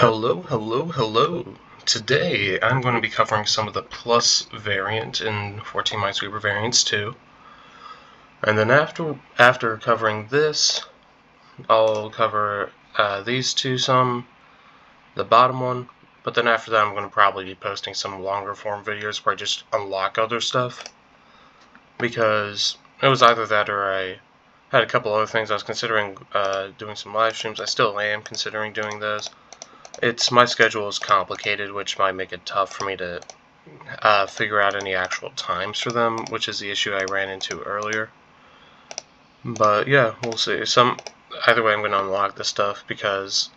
Hello, hello, hello. Today I'm going to be covering some of the plus variant in 14 Minesweeper Variants 2. And then after covering this, I'll cover these two some, the bottom one, but then after that I'm going to probably be posting some longer form videos where I just unlock other stuff. Because it was either that or I had a couple other things I was considering doing some live streams. I still am considering doing those. My schedule is complicated, which might make it tough for me to figure out any actual times for them, which is the issue I ran into earlier. But yeah, we'll see. Either way, I'm going to unlock this stuff because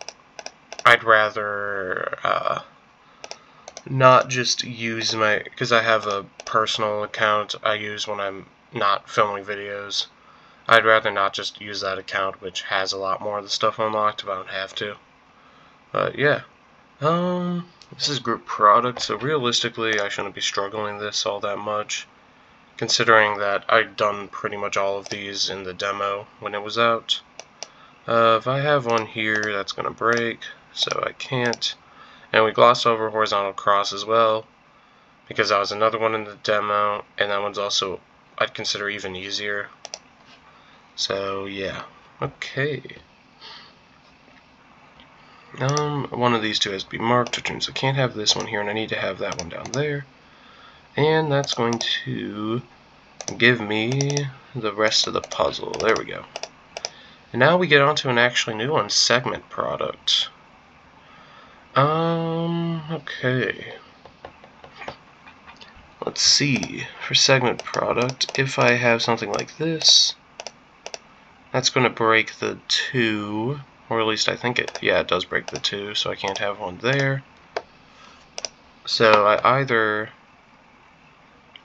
I'd rather not just use because I have a personal account I use when I'm not filming videos. I'd rather not just use that account, which has a lot more of the stuff unlocked if I don't have to. But yeah, this is group product, so realistically I shouldn't be struggling this all that much, considering that I'd done pretty much all of these in the demo when it was out. If I have one here, that's going to break, so I can't. And we gloss over horizontal cross as well, because that was another one in the demo, and that one's also, I'd consider, even easier. So yeah, okay. One of these two has to be marked, which means I can't have this one here, and I need to have that one down there. And that's going to give me the rest of the puzzle. There we go. And now we get on to an actually new one, segment product. Okay. Let's see. For segment product, if I have something like this, that's going to break the 2. Or at least I think it does break the 2, so I can't have one there. So I either,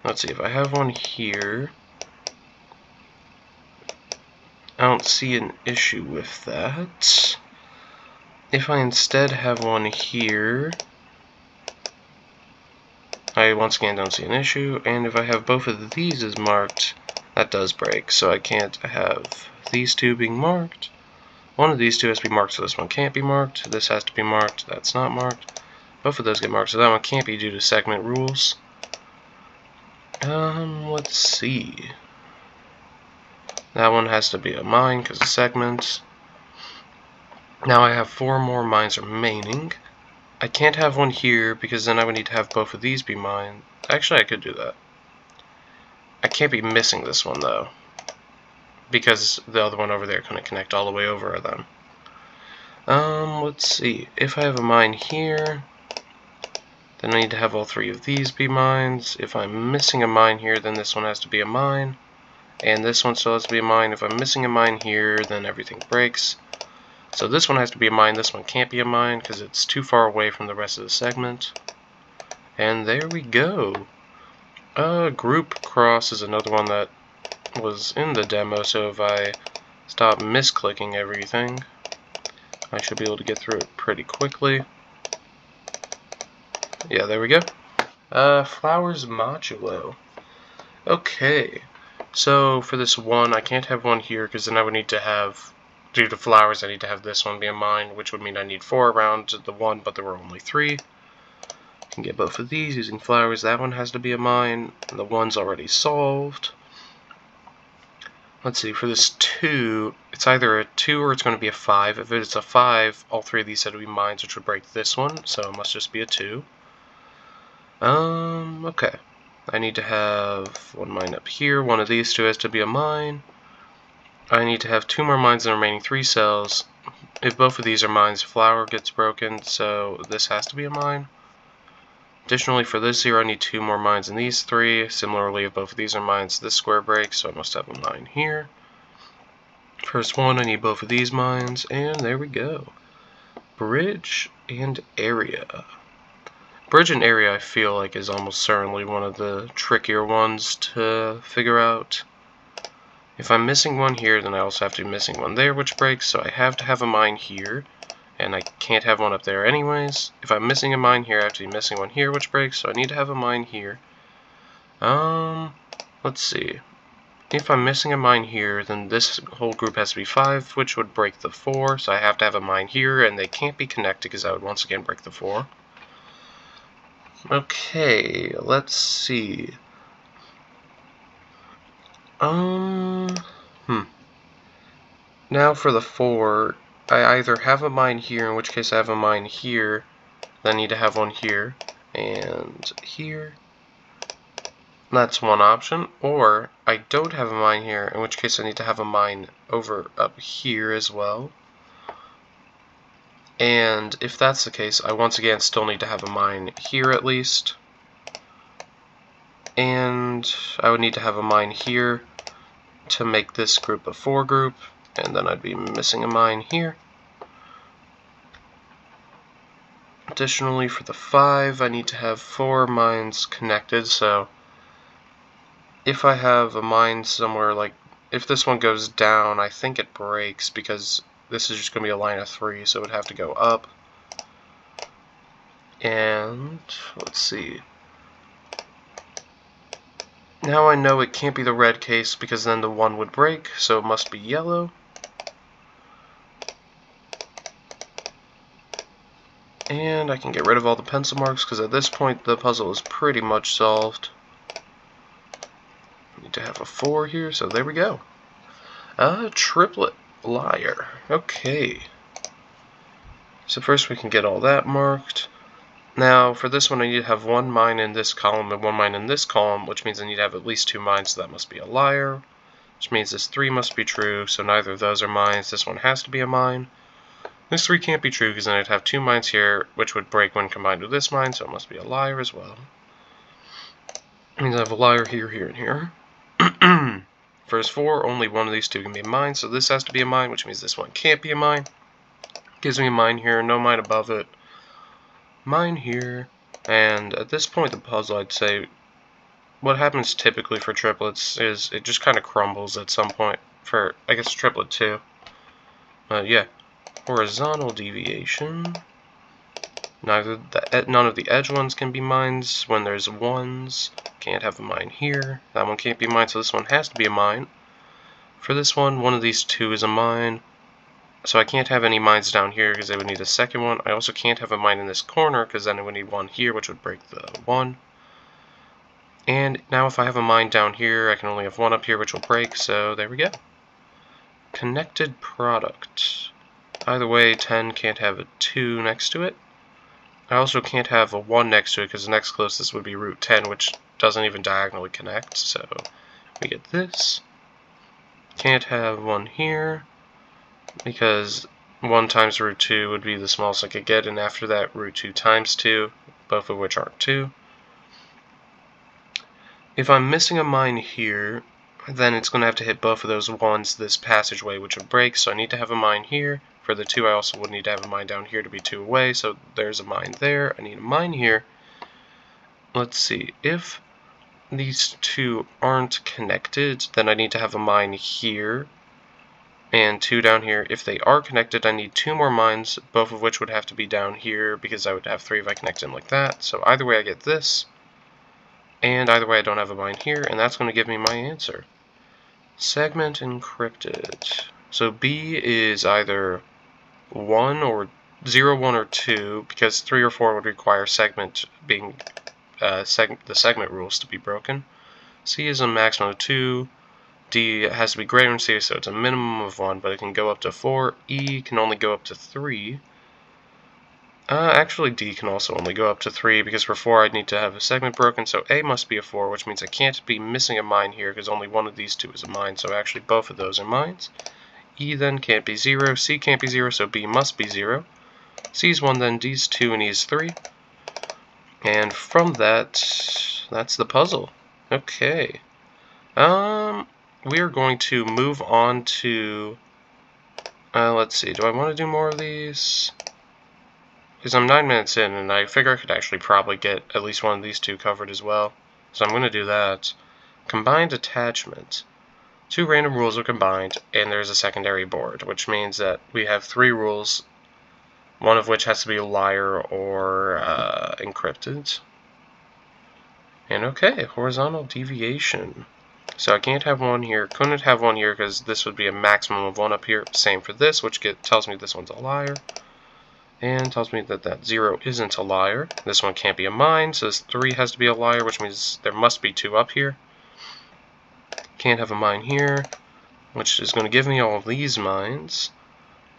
let's see, if I have one here, I don't see an issue with that. If I instead have one here, I once again don't see an issue, and if I have both of these as marked, that does break, so I can't have these two being marked. One of these two has to be marked, so this one can't be marked. This has to be marked, that's not marked. Both of those get marked, so that one can't be due to segment rules. Let's see. That one has to be a mine because of segments. Now I have 4 more mines remaining. I can't have one here because then I would need to have both of these be mine. Actually, I could do that. I can't be missing this one though, because the other one over there couldn't connect all the way over then. Let's see. If I have a mine here, then I need to have all 3 of these be mines. If I'm missing a mine here, then this one has to be a mine. And this one still has to be a mine. If I'm missing a mine here, then everything breaks. So this one has to be a mine. This one can't be a mine because it's too far away from the rest of the segment. And there we go. Group cross is another one that was in the demo, so if I stop misclicking everything, I should be able to get through it pretty quickly. Yeah, there we go. Flowers modulo. Okay, so for this one, I can't have one here because then I would need to have, due to flowers, I need to have this one be a mine, which would mean I need 4 around the one, but there were only 3. I can get both of these using flowers. That one has to be a mine. The one's already solved. Let's see, for this 2, it's either a 2 or it's going to be a 5. If it's a 5, all 3 of these had to be mines, which would break this one, so it must just be a 2. Okay. I need to have 1 mine up here. One of these 2 has to be a mine. I need to have 2 more mines in the remaining 3 cells. If both of these are mines, flower gets broken, so this has to be a mine. Additionally, for this 0, I need 2 more mines in these 3. Similarly, if both of these are mines, this square breaks, so I must have a mine here. First one, I need both of these mines, and there we go. Bridge and area. Bridge and area, I feel like, is almost certainly one of the trickier ones to figure out. If I'm missing one here, then I also have to be missing one there, which breaks, so I have to have a mine here. And I can't have one up there anyways. If I'm missing a mine here, I have to be missing one here, which breaks, so I need to have a mine here. Let's see. If I'm missing a mine here, then this whole group has to be 5, which would break the 4, so I have to have a mine here, and they can't be connected because that would once again break the 4. Okay, let's see. Now for the 4, I either have a mine here, in which case I have a mine here, then I need to have one here, and here. That's one option. Or I don't have a mine here, in which case I need to have a mine over up here as well. And if that's the case, I once again still need to have a mine here at least. And I would need to have a mine here to make this group a 4 group, and then I'd be missing a mine here. Additionally, for the 5, I need to have 4 mines connected, so if I have a mine somewhere, like if this one goes down, I think it breaks because this is just going to be a line of 3, so it would have to go up. And let's see. Now I know it can't be the red case because then the 1 would break, so it must be yellow. And I can get rid of all the pencil marks because at this point the puzzle is pretty much solved. Need to have a 4 here, so there we go. Triplet liar. Okay. So first we can get all that marked. Now for this one I need to have 1 mine in this column and 1 mine in this column, which means I need to have at least 2 mines, so that must be a liar. Which means this 3 must be true, so neither of those are mines. This one has to be a mine. This 3 can't be true because then I'd have 2 mines here, which would break when combined with this mine, so it must be a liar as well. It means I have a liar here, here, and here. For his 4, only one of these 2 can be a mine, so this has to be a mine, which means this one can't be a mine. Gives me a mine here, no mine above it. Mine here, and at this point in the puzzle, I'd say what happens typically for triplets is it just kind of crumbles at some point for, I guess, triplet 2. Yeah. Horizontal deviation. None of the edge ones can be mines. When there's 1s, can't have a mine here. That one can't be mine, so this one has to be a mine. For this one of these 2 is a mine. So I can't have any mines down here because they would need a second one. I also can't have a mine in this corner because then I would need 1 here, which would break the 1. And now if I have a mine down here, I can only have 1 up here, which will break, so there we go. Connected product. Either way, 10 can't have a 2 next to it. I also can't have a 1 next to it because the next closest would be root 10, which doesn't even diagonally connect, so we get this. Can't have 1 here because 1 times root 2 would be the smallest I could get, and after that root 2 times 2, both of which aren't 2. If I'm missing a mine here, then it's going to have to hit both of those 1s this passageway, which would break, so I need to have a mine here. For the 2, I also would need to have a mine down here to be 2 away, so there's a mine there. I need a mine here. Let's see, if these 2 aren't connected, then I need to have a mine here and 2 down here. If they are connected, I need 2 more mines, both of which would have to be down here because I would have 3 if I connect them like that. So either way I get this, and either way I don't have a mine here, and that's going to give me my answer. Segment encrypted. So B is either 1 or 0, 1, or 2, because 3 or 4 would require segment being the segment rules to be broken. C is a maximum of 2. D has to be greater than C, so it's a minimum of 1, but it can go up to 4. E can only go up to 3. Actually, D can also only go up to 3, because for 4 I'd need to have a segment broken, so A must be a 4, which means I can't be missing a mine here, because only one of these 2 is a mine, so actually both of those are mines. E then can't be 0, C can't be 0, so B must be 0. C's 1 then, D's 2, and E's 3. And from that, that's the puzzle. Okay. We are going to move on to, let's see, do I want to do more of these? Because I'm 9 minutes in, and I figure I could actually probably get at least one of these 2 covered as well. So I'm going to do that. Combined attachment. 2 random rules are combined, and there's a secondary board, which means that we have 3 rules, one of which has to be a liar or encrypted. And okay, horizontal deviation. So I can't have 1 here, couldn't have 1 here because this would be a maximum of 1 up here. Same for this, which tells me this one's a liar. And tells me that that 0 isn't a liar. This one can't be a mine, so this 3 has to be a liar, which means there must be 2 up here. Can't have a mine here, which is going to give me all of these mines.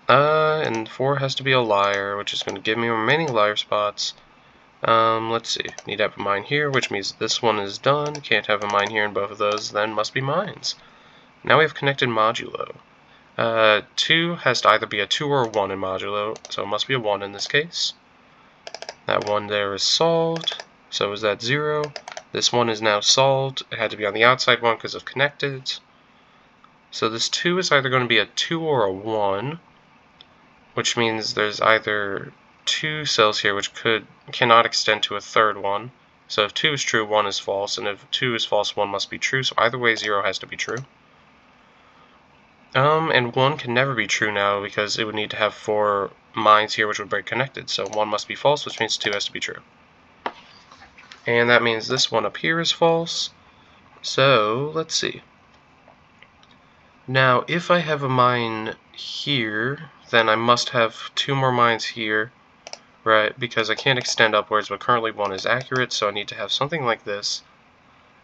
And 4 has to be a liar, which is going to give me remaining liar spots. Let's see. Need to have a mine here, which means this one is done. Can't have a mine here in both of those, then must be mines. Now we have connected modulo. 2 has to either be a 2 or a 1 in modulo, so it must be a 1 in this case. That 1 there is solved, so is that 0. This 1 is now solved. It had to be on the outside one because of connected. So this 2 is either going to be a 2 or a 1, which means there's either 2 cells here which cannot extend to a third one. So if 2 is true, 1 is false, and if 2 is false, 1 must be true, so either way 0 has to be true. And 1 can never be true now because it would need to have 4 mines here which would break connected, so 1 must be false, which means 2 has to be true. And that means this one up here is false. So, let's see. Now, if I have a mine here, then I must have 2 more mines here, right? Because I can't extend upwards, but currently 1 is accurate, so I need to have something like this.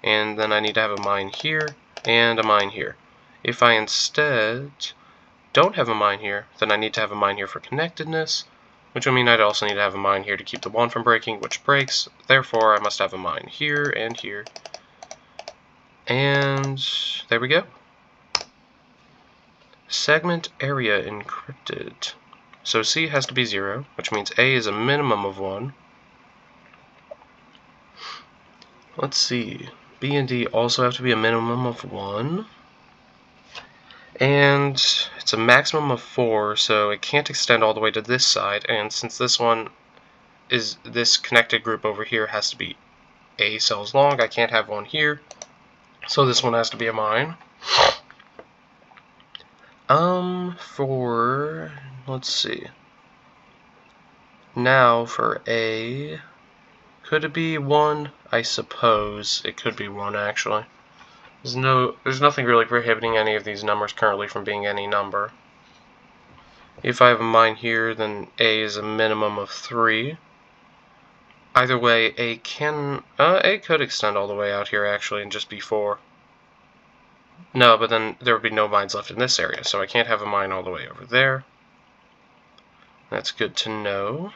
And then I need to have a mine here, and a mine here. If I instead don't have a mine here, then I need to have a mine here for connectedness, which would mean I'd also need to have a mine here to keep the 1 from breaking, which breaks. Therefore, I must have a mine here and here. And there we go. Segment area encrypted. So C has to be 0, which means A is a minimum of 1. Let's see. B and D also have to be a minimum of 1. And it's a maximum of 4, so it can't extend all the way to this side. And since this one is this connected group over here has to be A cells long, I can't have one here. So this one has to be a mine. Let's see. Now for A, could it be 1? I suppose it could be 1 actually. There's nothing really prohibiting any of these numbers currently from being any number. If I have a mine here, then A is a minimum of 3. Either way, A could extend all the way out here actually and just be 4. No, but then there would be no mines left in this area, so I can't have a mine all the way over there. That's good to know.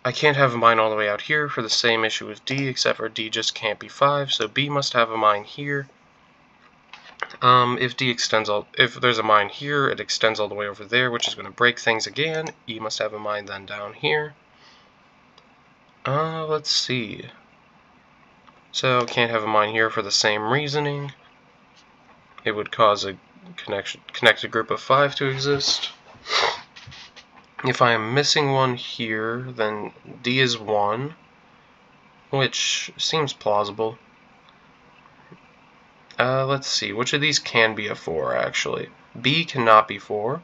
I can't have a mine all the way out here for the same issue with D, except for D just can't be 5, so B must have a mine here. If there's a mine here, it extends all the way over there, which is going to break things again. E must have a mine then down here. Let's see. So can't have a mine here for the same reasoning. It would cause a connected group of 5 to exist. If I am missing one here, then D is 1, which seems plausible. Let's see, which of these can be a 4, actually? B cannot be 4,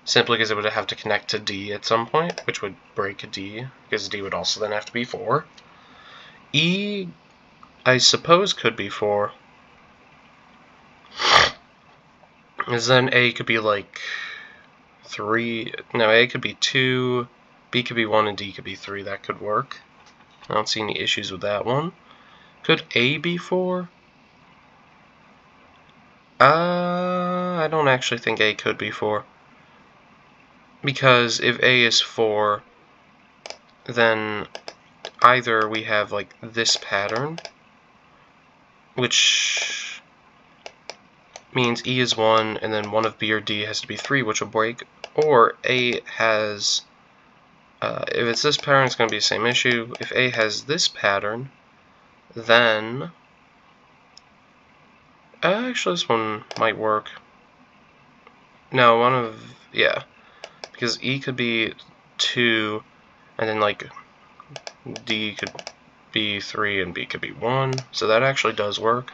simply because it would have to connect to D at some point, which would break D, because D would also then have to be 4. E, I suppose, could be 4. Because then A could be like 3, no, A could be 2, B could be 1, and D could be 3, that could work. I don't see any issues with that one. Could A be 4? I don't actually think A could be 4. Because if A is 4, then either we have like this pattern, which means E is 1, and then one of B or D has to be 3, which will break, or A has, if it's this pattern, it's going to be the same issue. If A has this pattern, then actually this one might work. No, yeah, because E could be 2, and then like D could be 3 and B could be 1, so that actually does work.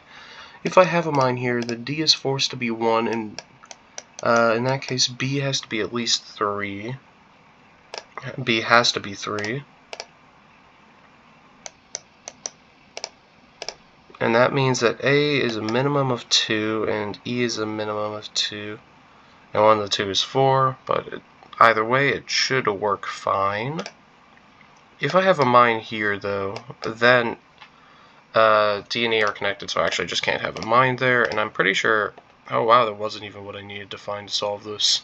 If I have a mine here, the D is forced to be 1, and in that case B has to be at least 3. B has to be 3. And that means that A is a minimum of 2 and E is a minimum of 2. And one of the two is 4, but either way it should work fine. If I have a mine here though, then D and E are connected, so I actually just can't have a mine there, and I'm pretty sure... Oh wow, that wasn't even what I needed to find to solve this.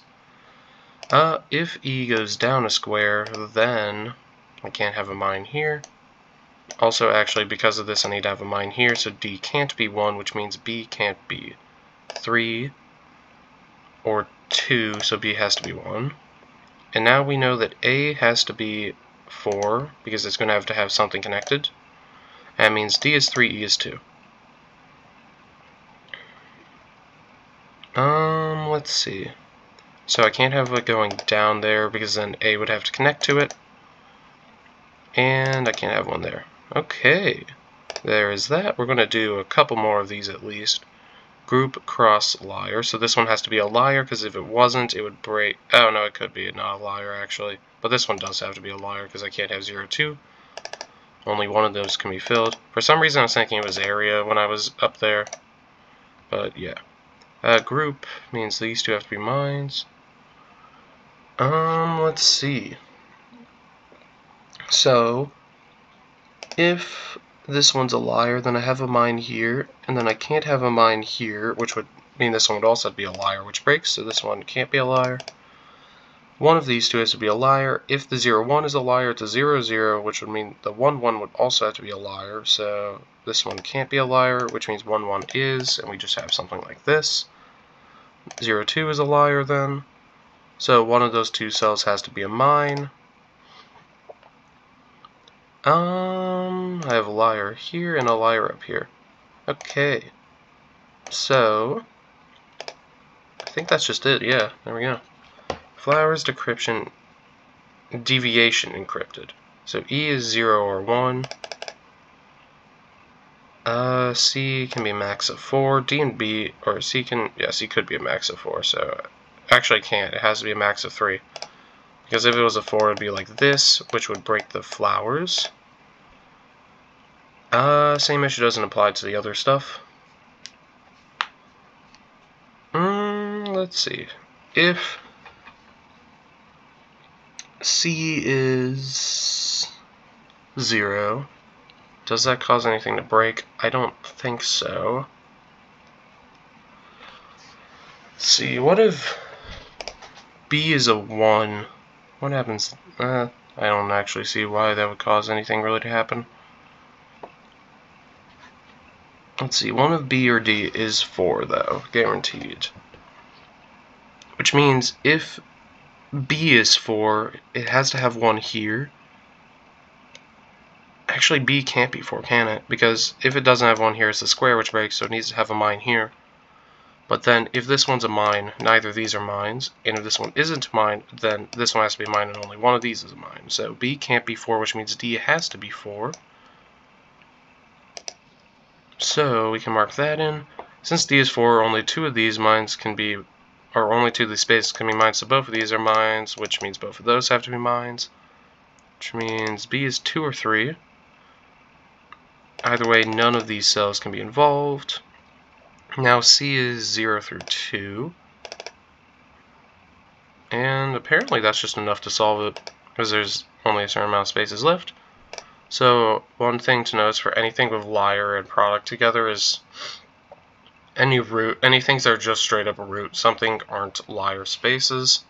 If E goes down a square, then I can't have a mine here. Also, actually, because of this, I need to have a mine here, so D can't be 1, which means B can't be 3 or 2, so B has to be 1. And now we know that A has to be 4, because it's going to have something connected. That means D is 3, E is 2. Let's see. So I can't have it going down there, because then A would have to connect to it. And I can't have one there. Okay, there is that. We're going to do a couple more of these at least. Group cross liar. So this one has to be a liar, because if it wasn't, it would break. Oh no, it could be not a liar actually. But this one does have to be a liar, because I can't have 0, 2. Only one of those can be filled. For some reason I was thinking it was area when I was up there. But yeah. Group means these two have to be mines. Let's see. So, if this one's a liar, then I have a mine here, and then I can't have a mine here, which would mean this one would also have to be a liar, which breaks, so this one can't be a liar. One of these two has to be a liar. If the 0, 1 is a liar, it's a 0, 0, which would mean the 1, 1 would also have to be a liar, so this one can't be a liar, which means 1, 1 is, and we just have something like this. 0, 2 is a liar then, so one of those two cells has to be a mine. I have a liar here and a liar up here. Okay. So, I think that's just it, yeah, there we go. Flowers decryption, deviation encrypted. So E is 0 or 1. C can be a max of 4. D and B, or C can, yeah, C could be a max of 4, so actually it can't. It has to be a max of 3. Because if it was a 4, it would be like this, which would break the flowers. Same issue doesn't apply to the other stuff. Let's see. If C is 0, does that cause anything to break? I don't think so. Let's see, what if B is a 1? What happens? I don't actually see why that would cause anything really to happen. Let's see, one of B or D is 4 though, guaranteed. Which means if B is 4, it has to have 1 here. Actually, B can't be 4, can it? Because if it doesn't have 1 here, it's a square which breaks, so it needs to have a mine here. But then, if this one's a mine, neither of these are mines. And if this one isn't a mine, then this one has to be a mine, and only one of these is a mine. So B can't be 4, which means D has to be 4. So we can mark that in. Since D is 4, only 2 of these mines can be, or only 2 of these spaces can be mines, so both of these are mines, which means both of those have to be mines. Which means B is 2 or 3. Either way, none of these cells can be involved. Now C is 0 through 2. And apparently that's just enough to solve it, because there's only a certain amount of spaces left. So one thing to notice for anything with liar and product together is any things that are just straight up a root. Something aren't liar spaces.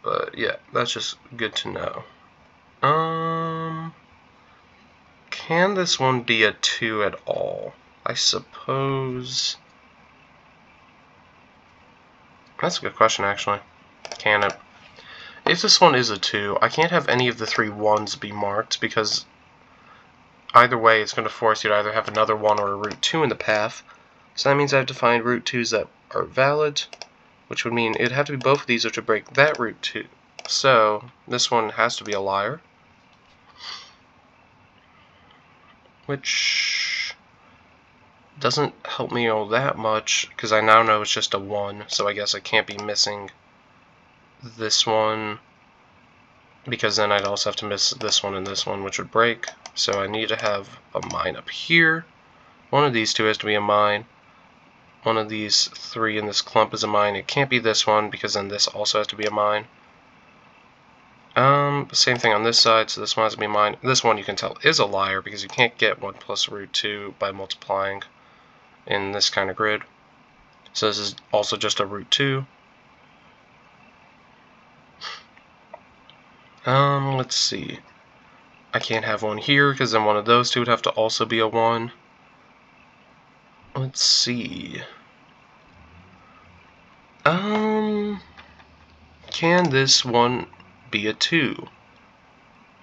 But yeah, that's just good to know. Can this one be a 2 at all? I suppose... That's a good question, actually. Can it? If this one is a 2, I can't have any of the 3 1s be marked, because either way it's going to force you to either have another 1 or a root 2 in the path. So that means I have to find root 2s that are valid, which would mean it'd have to be both of these, which would break that root 2. So this one has to be a liar, which doesn't help me all that much, because I now know it's just a 1, so I guess I can't be missing this one, because then I'd also have to miss this one and this one, which would break. So I need to have a mine up here. One of these two has to be a mine. One of these three in this clump is a mine. It can't be this one because then this also has to be a mine. Same thing on this side, so this one has to be a mine. This one you can tell is a liar because you can't get 1 plus root 2 by multiplying in this kind of grid. So this is also just a root 2. Let's see. I can't have one here because then one of those two would have to also be a 1. Let's see. Can this one be a 2?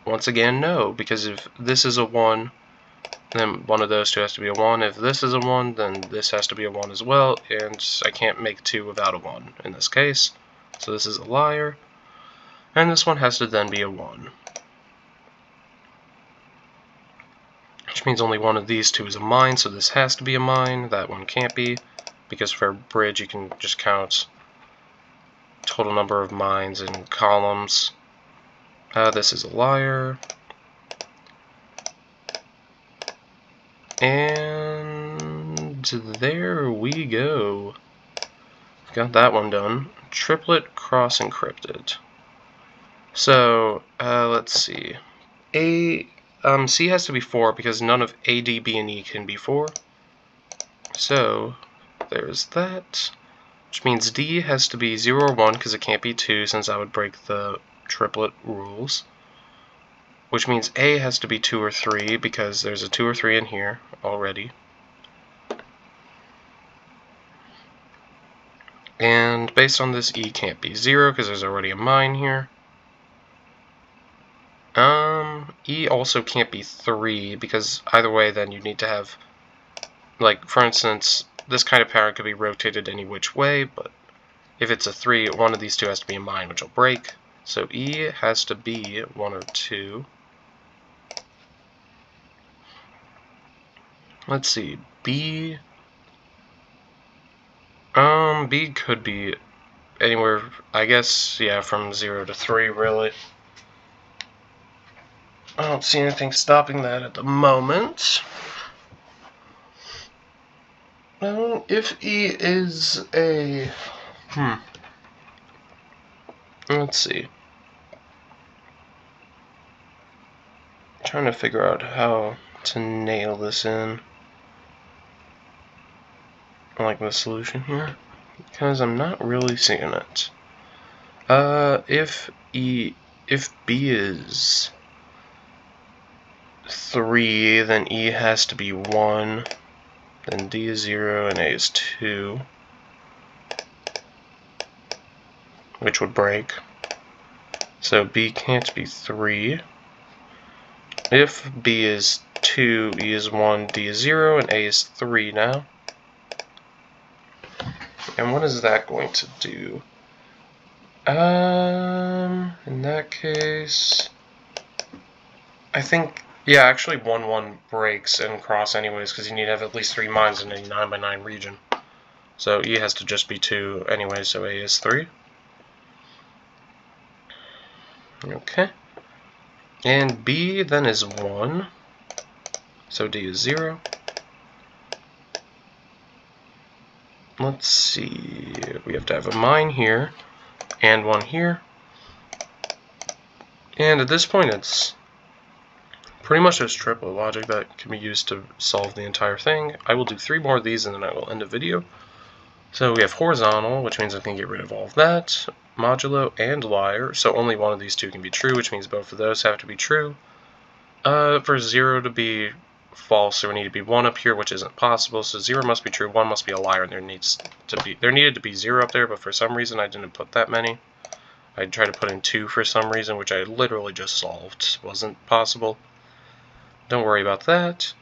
Once again, no, because if this is a 1, then one of those two has to be a 1. If this is a 1, then this has to be a 1 as well, and I can't make 2 without a 1 in this case. So this is a liar, and this one has to then be a 1. Which means only one of these two is a mine, so this has to be a mine. That one can't be, because for a bridge you can just count total number of mines in columns. This is a liar. And there we go. Got that one done. Triplet cross encrypted. So, let's see. C has to be 4 because none of A, D, B, and E can be 4. So, there's that. Which means D has to be 0 or 1 because it can't be 2 since that would break the triplet rules. Which means A has to be 2 or 3 because there's a 2 or 3 in here already. And based on this, E can't be 0 because there's already a mine here. E also can't be 3 because either way then you need to have, like, for instance, this kind of parent could be rotated any which way, but if it's a 3, one of these two has to be a mine, which will break. So E has to be 1 or 2. Let's see, B. B could be anywhere, I guess, yeah, from 0 to 3, really. I don't see anything stopping that at the moment. If E is a... Let's see. I'm trying to figure out how to nail this in. Like the solution here, because I'm not really seeing it. If B is 3, then E has to be 1, then D is 0, and A is 2, which would break. So B can't be 3. If B is 2, E is 1, D is 0, and A is 3 now. And what is that going to do? In that case, I think, yeah, actually 1-1 breaks and cross anyways, because you need to have at least 3 mines in a 9x9 region. So E has to just be 2 anyway, so A is 3. Okay. And B then is 1, so D is 0. Let's see, we have to have a mine here, and one here. And at this point it's pretty much just triplet logic that can be used to solve the entire thing. I will do 3 more of these and then I will end the video. So we have horizontal, which means I can get rid of all of that, modulo, and liar, so only one of these two can be true, which means both of those have to be true. For 0 to be false, there would need to be 1 up here, which isn't possible, so 0 must be true, 1 must be a liar, and there needed to be 0 up there, but for some reason I didn't put that many. I tried to put in 2 for some reason, which I literally just solved. Wasn't possible. Don't worry about that.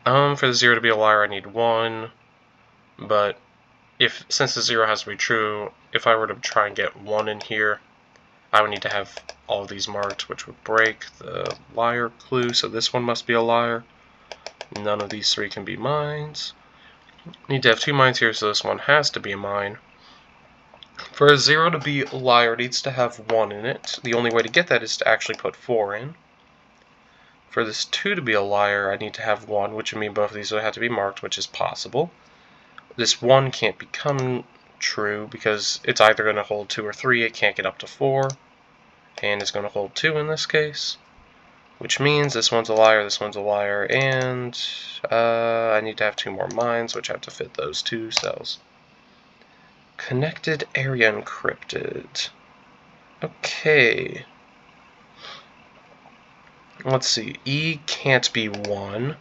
For the 0 to be a liar, I need 1, but since the 0 has to be true, if I were to try and get 1 in here, I would need to have all of these marked, which would break the liar clue, so this one must be a liar. None of these 3 can be mines. Need to have 2 mines here, so this one has to be a mine. For a 0 to be a liar, it needs to have 1 in it. The only way to get that is to actually put 4 in. For this 2 to be a liar, I need to have 1, which would mean both of these would have to be marked, which is possible. This 1 can't become true because it's either going to hold 2 or 3. It can't get up to 4, and it's going to hold 2 in this case, which means this one's a liar, and I need to have 2 more mines, which have to fit those 2 cells. Connected area encrypted. Okay. Let's see. E can't be 1.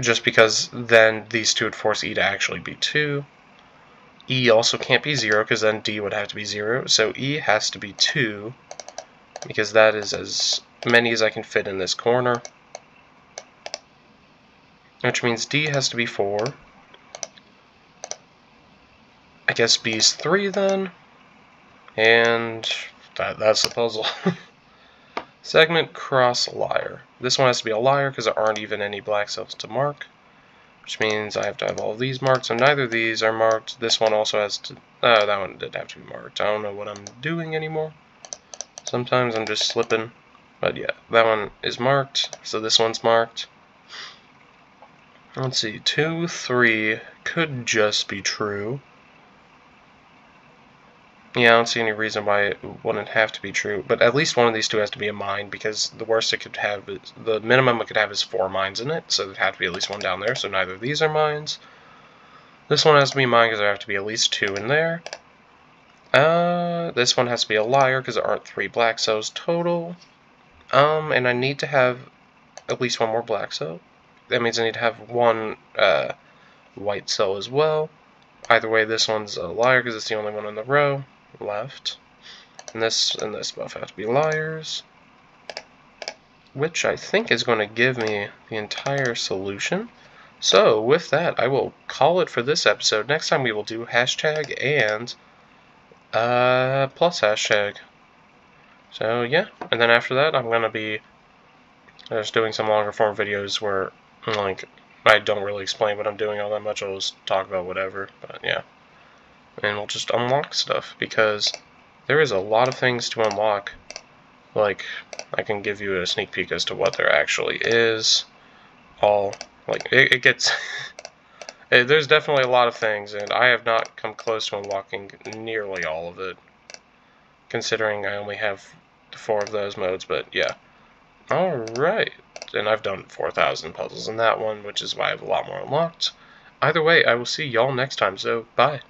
Just because then these 2 would force E to actually be 2. E also can't be 0 because then D would have to be 0. So E has to be 2 because that is as many as I can fit in this corner. Which means D has to be 4. I guess B's 3 then. And that's the puzzle. Segment cross liar. This one has to be a liar because there aren't even any black cells to mark. Which means I have to have all of these marked, so neither of these are marked. This one also has to... Oh, that one did have to be marked. I don't know what I'm doing anymore. Sometimes I'm just slipping. But yeah, that one is marked, so this one's marked. Let's see, 2, 3 could just be true. Yeah, I don't see any reason why it wouldn't have to be true, but at least one of these 2 has to be a mine, because the worst it could have is, the minimum it could have is 4 mines in it, so there'd have to be at least 1 down there, so neither of these are mines. This one has to be mine because there have to be at least 2 in there. This one has to be a liar because there aren't 3 black cells total. And I need to have at least 1 more black cell. That means I need to have 1 white cell as well. Either way, this one's a liar because it's the only one in the row left. And this both have to be liars. Which I think is going to give me the entire solution. So, with that, I will call it for this episode. Next time we will do hashtag and plus hashtag. So, yeah. And then after that, I'm going to be just doing some longer form videos where, like, I don't really explain what I'm doing all that much. I'll just talk about whatever. But, yeah. And we'll just unlock stuff, because there is a lot of things to unlock. Like, I can give you a sneak peek as to what there actually is. Like, it gets... There's definitely a lot of things, and I have not come close to unlocking nearly all of it, considering I only have 4 of those modes, but yeah. Alright, and I've done 4,000 puzzles in that one, which is why I have a lot more unlocked. Either way, I will see y'all next time, so bye.